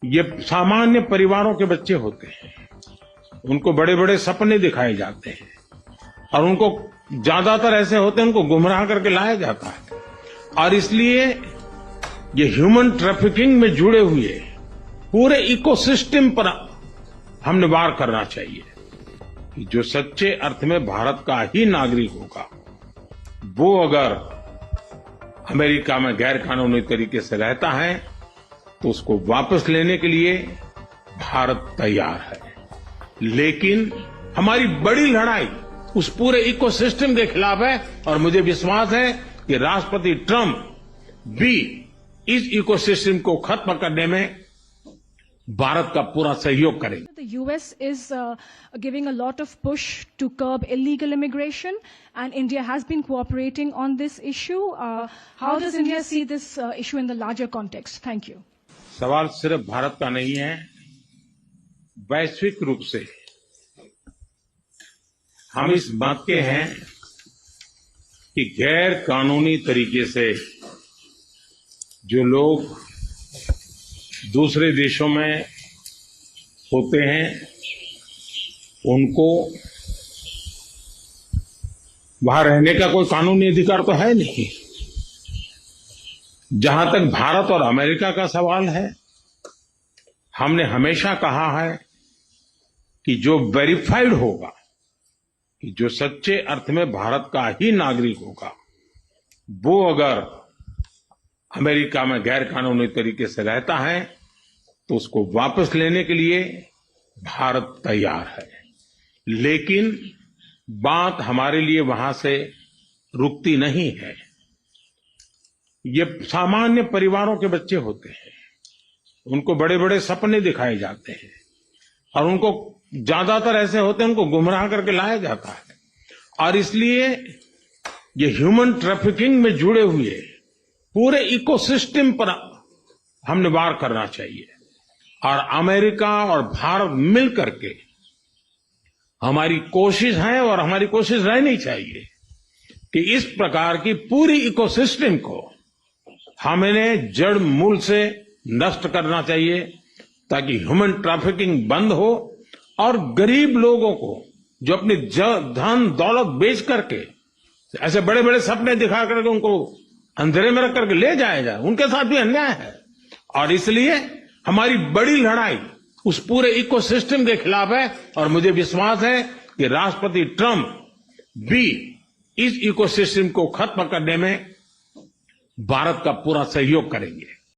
ये सामान्य परिवारों के बच्चे होते हैं, उनको बड़े बड़े सपने दिखाए जाते हैं और उनको ज्यादातर ऐसे होते हैं उनको गुमराह करके लाया जाता है। और इसलिए ये ह्यूमन ट्रैफिकिंग में जुड़े हुए पूरे इकोसिस्टम पर हमने वार करना चाहिए कि जो सच्चे अर्थ में भारत का ही नागरिक होगा वो अगर अमेरिका में गैर कानूनी तरीके से रहता है तो उसको वापस लेने के लिए भारत तैयार है। लेकिन हमारी बड़ी लड़ाई उस पूरे इकोसिस्टम के खिलाफ है और मुझे विश्वास है कि राष्ट्रपति ट्रंप भी इस इकोसिस्टम को खत्म करने में भारत का पूरा सहयोग करेंगे। The US is giving a lot of push to curb illegal immigration, and India has been cooperating on this issue. How does India see this issue in the larger context? Thank you. सवाल सिर्फ भारत का नहीं है, वैश्विक रूप से हम इस बात के हैं कि गैर कानूनी तरीके से जो लोग दूसरे देशों में होते हैं उनको वहां रहने का कोई कानूनी अधिकार तो है नहीं। जहां तक भारत और अमेरिका का सवाल है, हमने हमेशा कहा है कि जो वेरीफाइड होगा, कि जो सच्चे अर्थ में भारत का ही नागरिक होगा वो अगर अमेरिका में गैर कानूनी तरीके से रहता है तो उसको वापस लेने के लिए भारत तैयार है। लेकिन बात हमारे लिए वहां से रुकती नहीं है। ये सामान्य परिवारों के बच्चे होते हैं, उनको बड़े बड़े सपने दिखाए जाते हैं और उनको ज्यादातर ऐसे होते हैं उनको गुमराह करके लाया जाता है। और इसलिए ये ह्यूमन ट्रैफिकिंग में जुड़े हुए पूरे इकोसिस्टम पर हमने वार करना चाहिए। और अमेरिका और भारत मिल करके हमारी कोशिश है और हमारी कोशिश रहनी चाहिए कि इस प्रकार की पूरी इकोसिस्टम को हमें जड़ मूल से नष्ट करना चाहिए ताकि ह्यूमन ट्रैफिकिंग बंद हो और गरीब लोगों को जो अपनी धन दौलत बेच करके ऐसे बड़े बड़े सपने दिखा करके उनको अंधेरे में रख करके ले जाया जाए, उनके साथ भी अन्याय है। और इसलिए हमारी बड़ी लड़ाई उस पूरे इकोसिस्टम के खिलाफ है और मुझे विश्वास है कि राष्ट्रपति ट्रंप भी इस इकोसिस्टम को खत्म करने में भारत का पूरा सहयोग करेंगे।